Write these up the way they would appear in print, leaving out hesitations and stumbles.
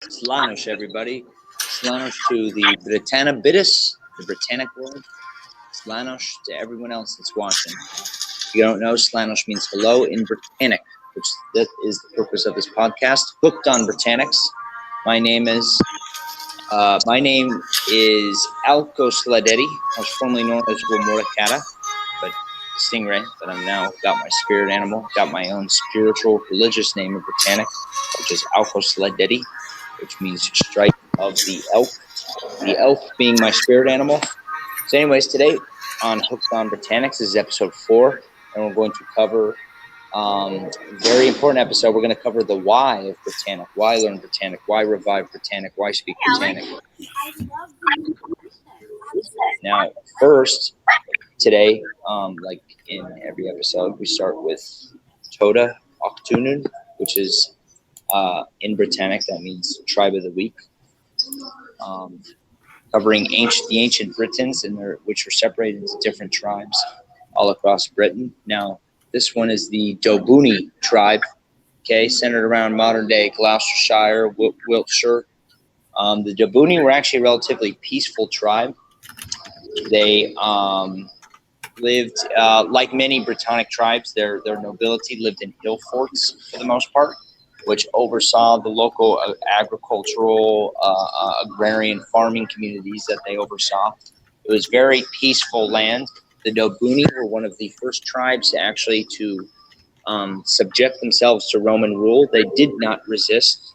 Slanos, everybody. Slanos to the Britannibitis, the Britannic world. Slanos to everyone else that's watching. If you don't know, Slanos means hello in Britannic, which that is the purpose of this podcast. Hooked on Britannics. My name is Alco Sladeti. I was formerly known as Gomoracata, but Stingray. But I'm now got my spirit animal, got my own spiritual religious name of Britannic, which is Alco Sladeti, which means stripe of the elk being my spirit animal. So anyways, today on Hooked on Britannics, this is episode 4, and we're going to cover a very important episode. We're going to cover the why of Britannic, why learn Britannic, why revive Britannic, why speak Britannic. Now, first, today, like in every episode, we start with Toda Octunun, which is in Britannic, that means tribe of the week, covering the ancient Britons, which were separated into different tribes all across Britain. Now, this one is the Dobunni Tribe, okay, centered around modern-day Gloucestershire, Wiltshire. The Dobunni were actually a relatively peaceful tribe. They lived, like many Brittonic tribes, their nobility lived in hill forts for the most part, which oversaw the local agricultural, agrarian farming communities that they oversaw. It was very peaceful land. The Dobunni were one of the first tribes to subject themselves to Roman rule. They did not resist.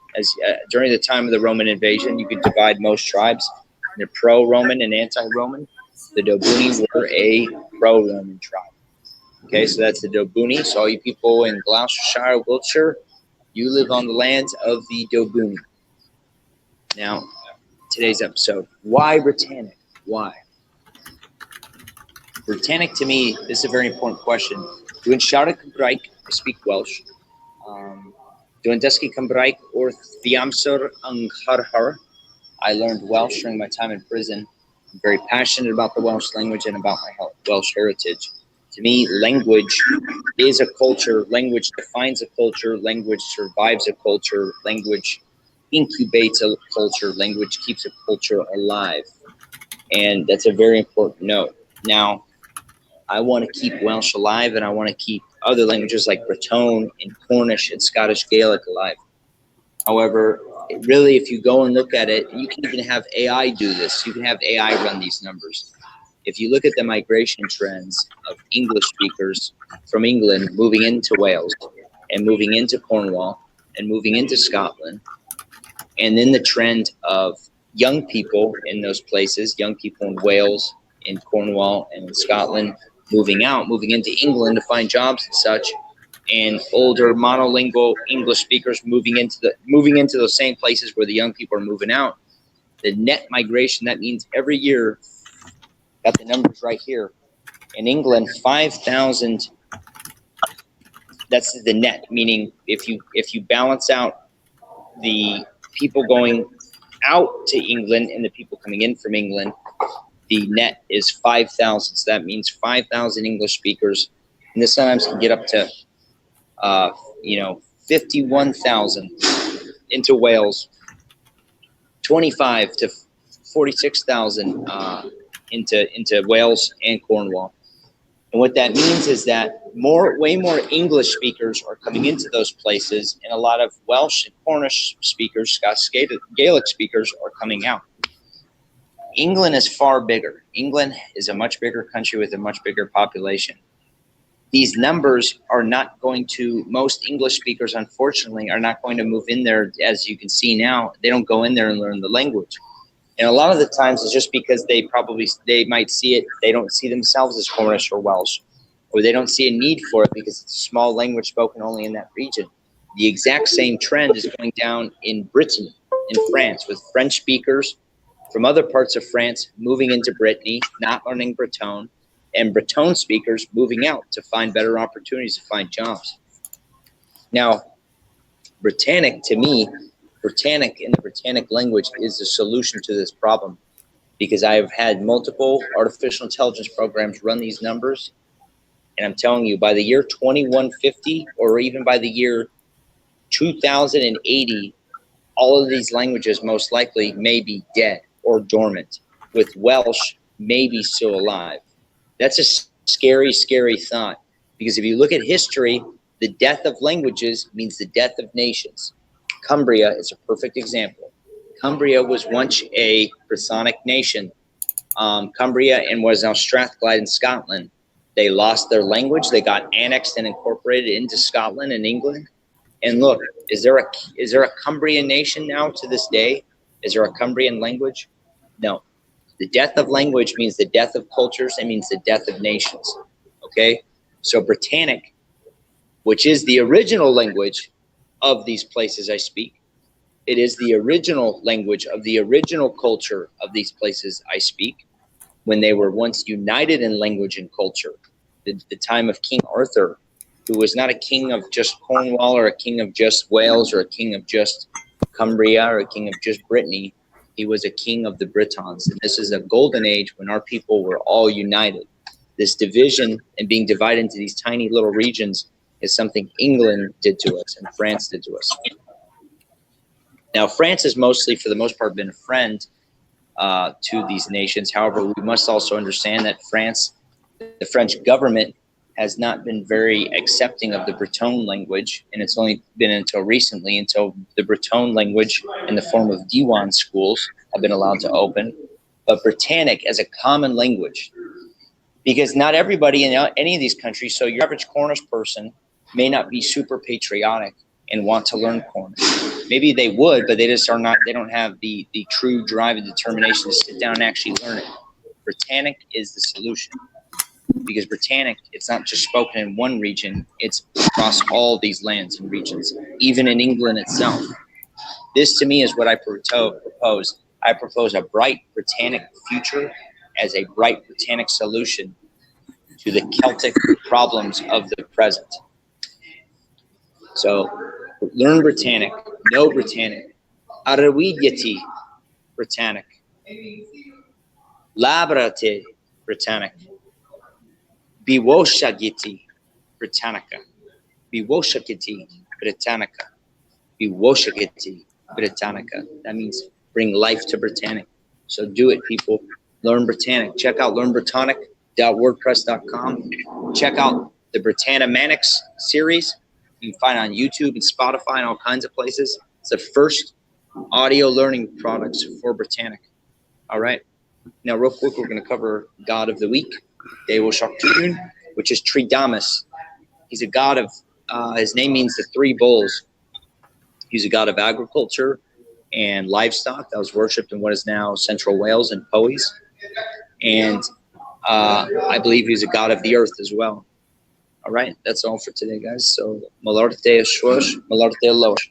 During the time of the Roman invasion, you could divide most tribes. They're pro-Roman and anti-Roman. The Dobunni were a pro-Roman tribe. Okay, so that's the Dobunni. So all you people in Gloucestershire, Wiltshire, you live on the lands of the Dobunni. Now, today's episode, why Britannic? Why? Britannic, to me, this is a very important question. Dwi'n siarad Cymraeg, I speak Welsh. Dwi'n dysgu Cymraeg wrth fi amser yng Nghaerhar. I learned Welsh during my time in prison. I'm very passionate about the Welsh language and about my Welsh heritage. To me, language is a culture. Language defines a culture. Language survives a culture. Language incubates a culture. Language keeps a culture alive. And that's a very important note. Now, I want to keep Welsh alive, and I want to keep other languages like Breton and Cornish and Scottish Gaelic alive. However, really, if you go and look at it, you can even have AI do this. You can have AI run these numbers. If you look at the migration trends of English speakers from England moving into Wales and moving into Cornwall and moving into Scotland, and then the trend of young people in those places, young people in Wales, in Cornwall, and in Scotland, moving into England to find jobs and such, and older monolingual English speakers moving into those same places where the young people are moving out. The net migration, that means every year, got the numbers right here. In England, 5,000, that's the net, meaning if you balance out the people going out to England and the people coming in from England, the net is 5,000. So that means 5,000 English speakers. And this sometimes can get up to 51,000 into Wales, 25 to 46,000 into Wales and Cornwall. And what that means is that way more English speakers are coming into those places, and a lot of Welsh and Cornish speakers, Scots Gaelic speakers, are coming out. England is far bigger. England is a much bigger country with a much bigger population. These numbers are not going to, most English speakers, unfortunately, are not going to move in there. As you can see now, they don't go in there and learn the language. And a lot of the times it's just because they might see it, they don't see themselves as Cornish or Welsh, or they don't see a need for it because it's a small language spoken only in that region. The exact same trend is going down in Brittany, in France, with French speakers from other parts of France moving into Brittany, not learning Breton, and Breton speakers moving out to find better opportunities to find jobs. Now, Britannic, to me, Britannic in the Britannic language is the solution to this problem, because I have had multiple artificial intelligence programs run these numbers, and I'm telling you, by the year 2150 or even by the year 2080, all of these languages most likely may be dead or dormant, with Welsh maybe still alive. That's a scary, scary thought, because if you look at history, the death of languages means the death of nations. Cumbria is a perfect example. Cumbria was once a Brythonic nation. Cumbria and was now Strathclyde in Scotland. They lost their language. They got annexed and incorporated into Scotland and England. And look, is there a Cumbrian nation now to this day? Is there a Cumbrian language? No. The death of language means the death of cultures. It means the death of nations. Okay? So Brittonic, which is the original language of these places I speak, it is the original language of the original culture of these places I speak, when they were once united in language and culture. The time of King Arthur, who was not a king of just Cornwall or a king of just Wales or a king of just Cumbria or a king of just Brittany. He was a king of the Britons. And this is a golden age when our people were all united. This division and being divided into these tiny little regions is something England did to us and France did to us. Now, France has mostly, for the most part, been a friend to these nations. However, we must also understand that France, the French government, has not been very accepting of the Breton language, and it's only been until recently until the Breton language in the form of Diwan schools have been allowed to open. But Brittonic as a common language, because not everybody in any of these countries, so your average Cornish person may not be super patriotic and want to learn Cornish. Maybe they would, but they just are not, they don't have the true drive and determination to sit down and actually learn it. Brittonic is the solution. Because Brittonic, it's not just spoken in one region, it's across all these lands and regions, even in England itself. This to me is what I propose. I propose a bright Brittonic future as a bright Brittonic solution to the Celtic problems of the present. So learn Brittonic, know Brittonic, Arawidiati Brittonic, Labrate Brittonic, Biwoshagiti Britannica, Biwoshagiti Britannica, Biwoshagiti Britannica. That means bring life to Brittonic. So do it, people. Learn Brittonic. Check out learnbrittonic.wordpress.com. Check out the Britannomanics series. You can find it on YouTube and Spotify and all kinds of places. It's the first audio learning products for Brittonic. All right. Now, real quick, we're going to cover God of the Week, Dewo Shaktun, which is Tridamus. He's a god of, his name means the three bulls. He's a god of agriculture and livestock that was worshipped in what is now Central Wales and Powys. And I believe he's a god of the earth as well. All right, that's all for today, guys. So, Malarte Shwosh, Malarte Losh.